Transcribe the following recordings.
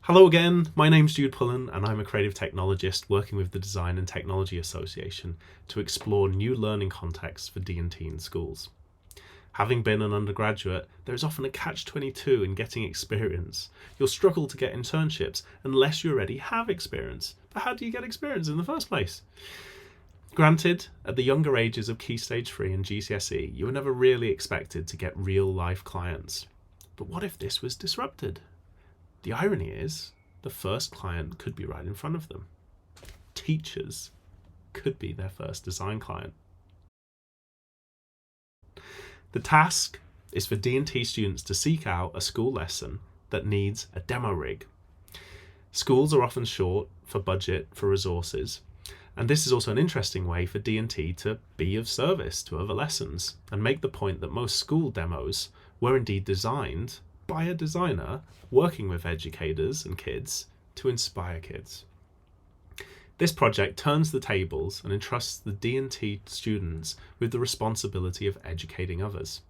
Hello again, my name's Jude Pullen and I'm a creative technologist working with the Design and Technology Association to explore new learning contexts for D&T in schools. Having been an undergraduate, there is often a catch-22 in getting experience. You'll struggle to get internships unless you already have experience. But how do you get experience in the first place? Granted, at the younger ages of Key Stage 3 and GCSE, you were never really expected to get real-life clients. But what if this was disrupted? The irony is, the first client could be right in front of them. Teachers could be their first design client. The task is for D&T students to seek out a school lesson that needs a demo rig. Schools are often short for budget for resources, and this is also an interesting way for D&T to be of service to other lessons and make the point that most school demos were indeed designed by a designer working with educators and kids to inspire kids. This project turns the tables and entrusts the D&T students with the responsibility of educating others.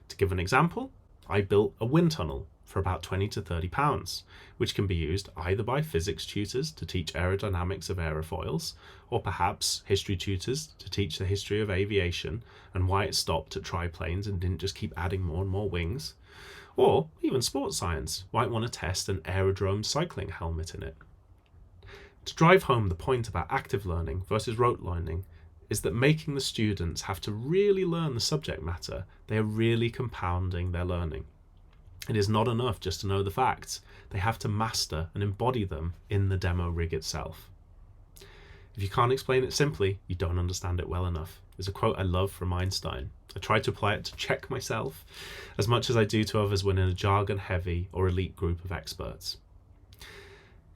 To give an example, I built a wind tunnel for about £20 to £30, which can be used either by physics tutors to teach aerodynamics of aerofoils, or perhaps history tutors to teach the history of aviation and why it stopped at triplanes and didn't just keep adding more and more wings. Or even sports science might want to test an aerodrome cycling helmet in it. To drive home the point about active learning versus rote learning is that making the students have to really learn the subject matter, they are really compounding their learning. It is not enough just to know the facts, they have to master and embody them in the demo rig itself. If you can't explain it simply, you don't understand it well enough. There's a quote I love from Einstein. I try to apply it to check myself as much as I do to others when in a jargon-heavy or elite group of experts.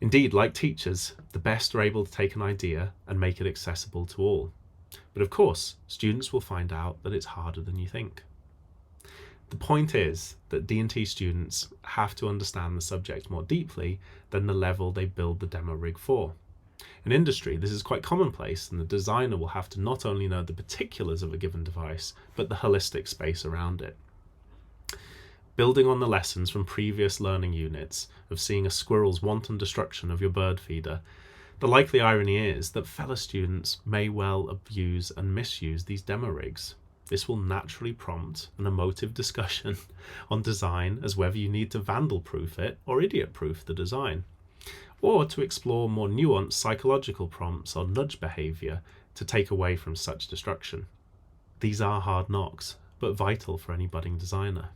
Indeed, like teachers, the best are able to take an idea and make it accessible to all. But of course, students will find out that it's harder than you think. The point is that D&T students have to understand the subject more deeply than the level they build the demo rig for. In industry, this is quite commonplace, and the designer will have to not only know the particulars of a given device, but the holistic space around it. Building on the lessons from previous learning units of seeing a squirrel's wanton destruction of your bird feeder, the likely irony is that fellow students may well abuse and misuse these demo rigs. This will naturally prompt an emotive discussion on design as whether you need to vandal-proof it or idiot-proof the design, or to explore more nuanced psychological prompts or nudge behaviour to take away from such destruction. These are hard knocks, but vital for any budding designer.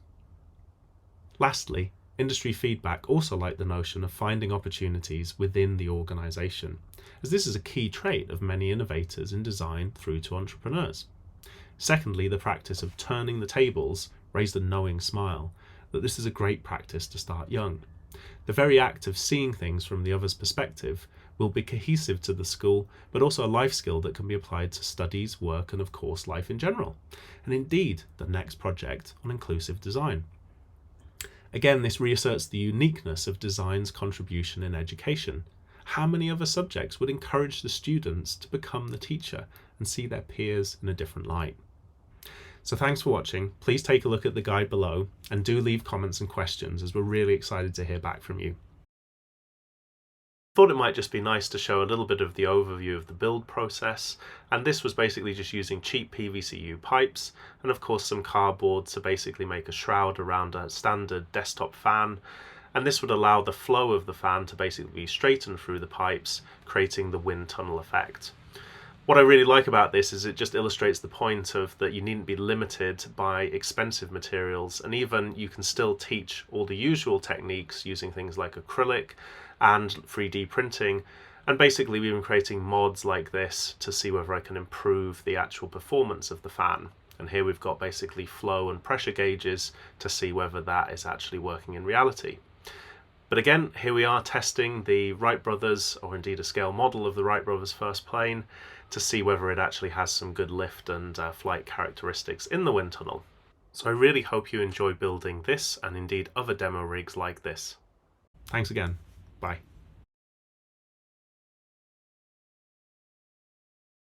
Lastly, industry feedback also liked the notion of finding opportunities within the organisation, as this is a key trait of many innovators in design through to entrepreneurs. Secondly, the practice of turning the tables raised a knowing smile, that this is a great practice to start young. The very act of seeing things from the other's perspective will be cohesive to the school, but also a life skill that can be applied to studies, work, and of course life in general, and indeed the next project on inclusive design. Again, this reasserts the uniqueness of design's contribution in education. How many other subjects would encourage the students to become the teacher and see their peers in a different light? So thanks for watching. Please take a look at the guide below and do leave comments and questions, as we're really excited to hear back from you. Thought it might just be nice to show a little bit of the overview of the build process, and this was basically just using cheap PVCU pipes and of course some cardboard to basically make a shroud around a standard desktop fan, and this would allow the flow of the fan to basically be straightened through the pipes, creating the wind tunnel effect. What I really like about this is it just illustrates the point of that you needn't be limited by expensive materials, and even you can still teach all the usual techniques using things like acrylic and 3D printing, and basically we've been creating mods like this to see whether I can improve the actual performance of the fan. And here we've got basically flow and pressure gauges to see whether that is actually working in reality. But again, here we are testing the Wright Brothers, or indeed a scale model of the Wright Brothers first plane, to see whether it actually has some good lift and flight characteristics in the wind tunnel. So I really hope you enjoy building this and indeed other demo rigs like this. Thanks again. Bye.